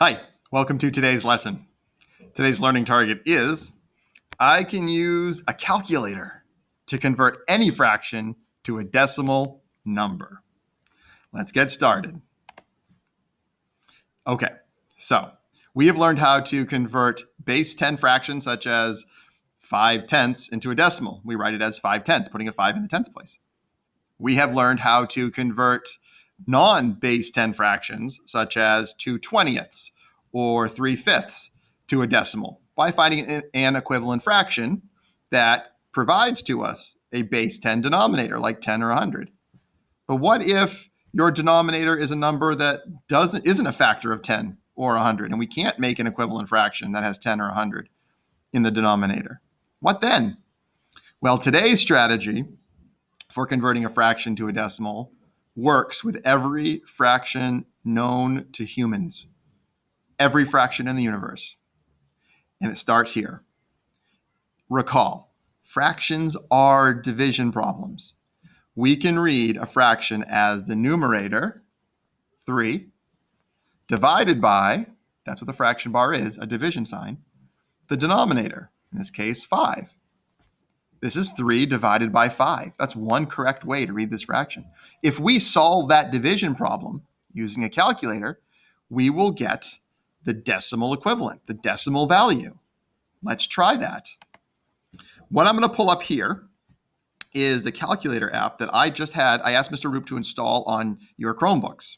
Hi, welcome to today's lesson. Today's learning target is I can use a calculator to convert any fraction to a decimal number. Let's get started. Okay, so we have learned how to convert base 10 fractions such as 5/10 into a decimal. We write it as 5/10, putting a 5 in the tens place. We have learned how to convert non-base 10 fractions such as 2/20 or 3/5 to a decimal by finding an equivalent fraction that provides to us a base 10 denominator like 10 or 100. But what if your denominator is a number that isn't a factor of 10 or 100 and we can't make an equivalent fraction that has 10 or 100 in the denominator? What then? Well, today's strategy for converting a fraction to a decimal works with every fraction known to humans, every fraction in the universe. And it starts here. Recall, fractions are division problems. We can read a fraction as the numerator, 3, divided by, that's what the fraction bar is, a division sign, the denominator, in this case, 5. This is 3 divided by 5. That's one correct way to read this fraction. If we solve that division problem using a calculator, we will get the decimal equivalent, the decimal value. Let's try that. What I'm going to pull up here is the calculator app that I asked Mr. Roop to install on your Chromebooks.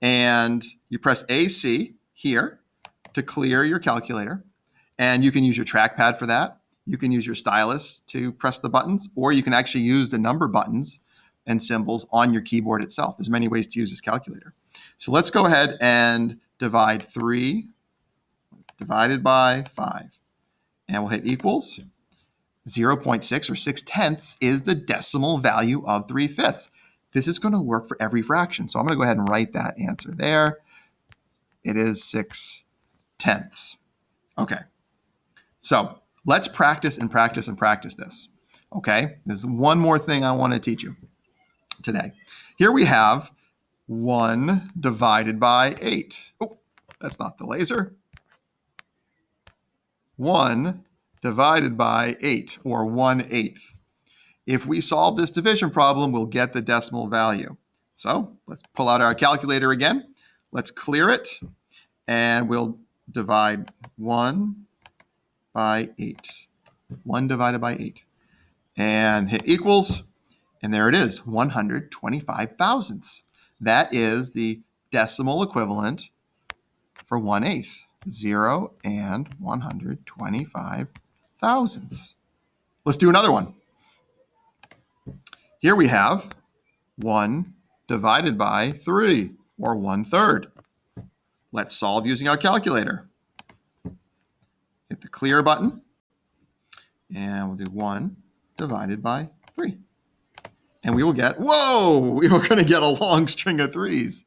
And you press AC here to clear your calculator. And you can use your trackpad for that. You can use your stylus to press the buttons, or you can actually use the number buttons and symbols on your keyboard itself. There's many ways to use this calculator. So let's go ahead and divide 3 divided by 5. And we'll hit equals. 0.6 or 6/10 is the decimal value of 3/5. This is going to work for every fraction. So I'm going to go ahead and write that answer there. It is 6/10. Okay. So let's practice and practice and practice this. Okay. There's one more thing I want to teach you today. Here we have 1 divided by 8. Oh, that's not the laser. 1 divided by 8, or 1/8. If we solve this division problem, we'll get the decimal value. So let's pull out our calculator again. Let's clear it, and we'll divide 1 by 8. 1 divided by 8. And hit equals, and there it is, 125 thousandths. That is the decimal equivalent for 1/8. 0 and 125 thousandths. Let's do another one. Here we have 1 divided by 3, or 1/3. Let's solve using our calculator. Hit the clear button, and we'll do 1 divided by 3. And we will get, whoa, we were going to get a long string of 3s.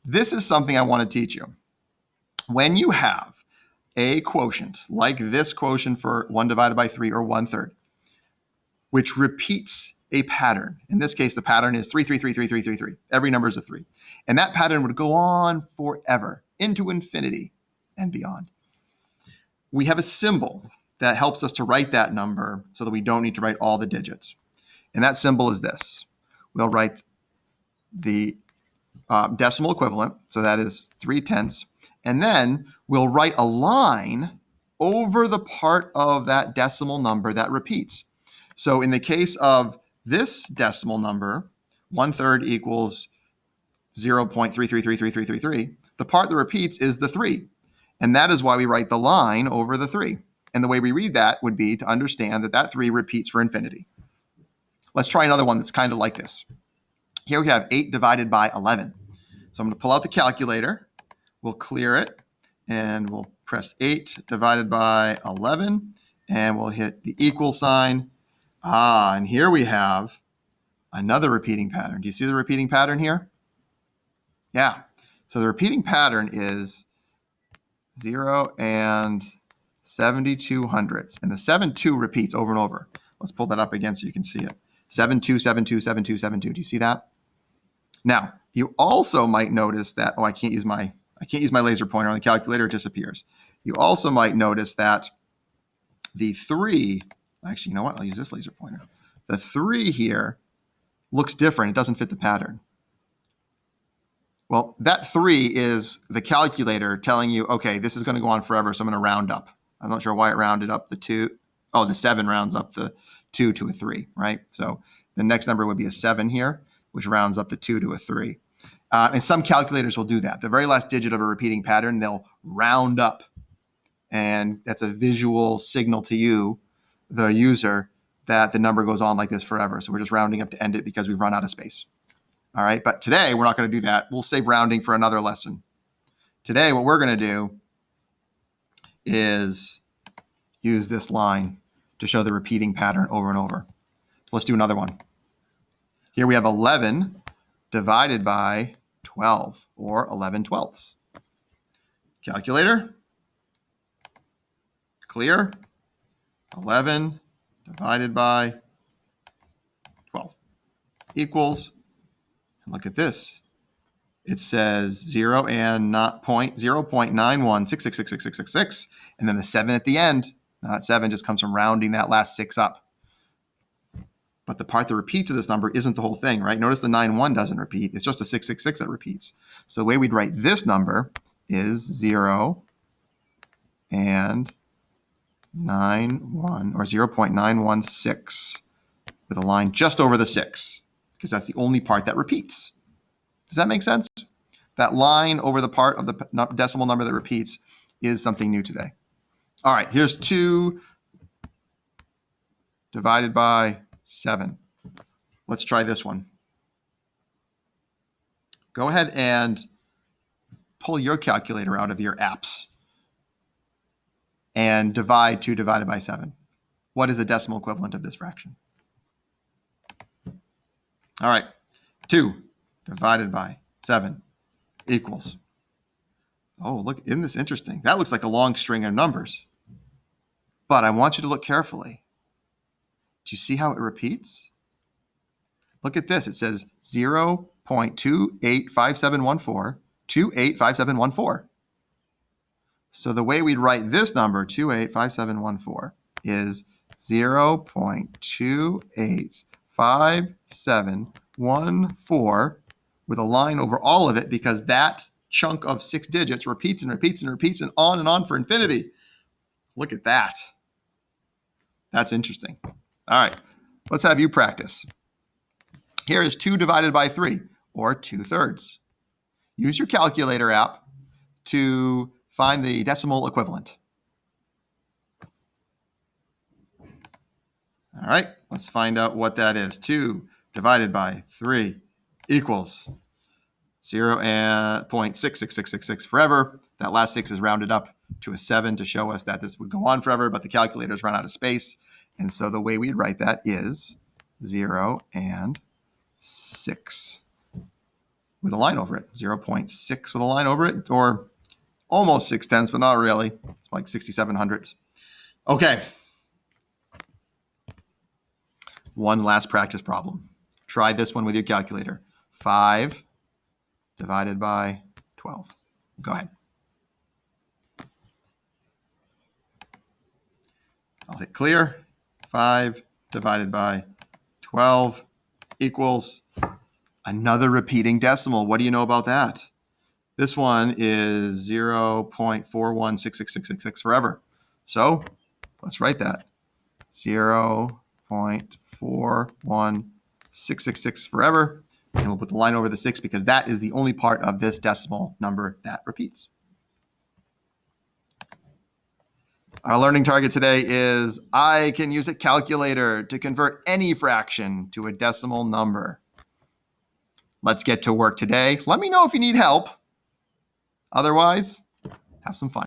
This is something I want to teach you. When you have a quotient, like this quotient for 1 divided by 3, or 1/3, which repeats a pattern. In this case, the pattern is 3, 3, 3, 3, 3, 3, 3. Every number is a 3. And that pattern would go on forever, into infinity and beyond. We have a symbol that helps us to write that number so that we don't need to write all the digits. And that symbol is this. We'll write the decimal equivalent, so that is 3/10. And then we'll write a line over the part of that decimal number that repeats. So in the case of this decimal number, 1/3 equals 0.33333333. The part that repeats is the 3. And that is why we write the line over the 3. And the way we read that would be to understand that that 3 repeats for infinity. Let's try another one that's kind of like this. Here we have 8 divided by 11. So I'm going to pull out the calculator. We'll clear it, and we'll press 8 divided by 11, and we'll hit the equal sign. And here we have another repeating pattern. Do you see the repeating pattern here? Yeah. So the repeating pattern is 0 and 72 hundredths. And the 7/2 repeats over and over. Let's pull that up again so you can see it. 7/2, 7/2, 7/2, 7/2. Do you see that? Now, you also might notice that, I can't use my I can't use my laser pointer on the calculator, it disappears. You also might notice that the 3, actually, you know what? I'll use this laser pointer. The 3 here looks different. It doesn't fit the pattern. Well, that 3 is the calculator telling you, okay, this is going to go on forever, so I'm going to round up. I'm not sure why it rounded up the 2. Oh, the 7 rounds up the 2 to a 3, right? So the next number would be a 7 here, which rounds up the 2 to a 3. And some calculators will do that. The very last digit of a repeating pattern, they'll round up. And that's a visual signal to you, the user, that the number goes on like this forever. So we're just rounding up to end it because we've run out of space. All right, but today we're not going to do that. We'll save rounding for another lesson. Today, what we're going to do is use this line to show the repeating pattern over and over. So let's do another one. Here we have 11 divided by 12, or 11/12. Calculator. Clear. 11 divided by 12 equals, and look at this. It says 0 and not 0.91666666, and then the 7 at the end. Not 7 just comes from rounding that last 6 up. But the part that repeats of this number isn't the whole thing, right? Notice the 91 doesn't repeat. It's just a 666 that repeats. So the way we'd write this number is 0 and 91, or 0.916, with a line just over the 6, because that's the only part that repeats. Does that make sense? That line over the part of the decimal number that repeats is something new today. All right, here's 2 divided by 7. Let's try this one. Go ahead and pull your calculator out of your apps and divide 2 divided by 7. What is the decimal equivalent of this fraction? All right, 2 divided by 7 equals. Oh, look, isn't this interesting? That looks like a long string of numbers. But I want you to look carefully. Do you see how it repeats? Look at this. It says 0.285714, 285714. So the way we'd write this number, 285714, is 0.285714 with a line over all of it, because that chunk of 6 digits repeats and repeats and repeats and on for infinity. Look at that. That's interesting. All right, let's have you practice. Here is 2 divided by 3, or 2/3. Use your calculator app to find the decimal equivalent. All right, let's find out what that is. 2 divided by 3 equals 0.66666 forever. That last 6 is rounded up to a 7 to show us that this would go on forever, but the calculators run out of space. And so the way we'd write that is 0 and 6 with a line over it. 0.6 with a line over it, or almost 6/10, but not really. It's like 67/100. Okay. One last practice problem. Try this one with your calculator. 5 divided by 12. Go ahead. I'll hit clear. 5 divided by 12 equals another repeating decimal. What do you know about that? This one is 0.416666 forever. So let's write that. 0.41666 forever. And we'll put the line over the 6 because that is the only part of this decimal number that repeats. Our learning target today is I can use a calculator to convert any fraction to a decimal number. Let's get to work today. Let me know if you need help. Otherwise, have some fun.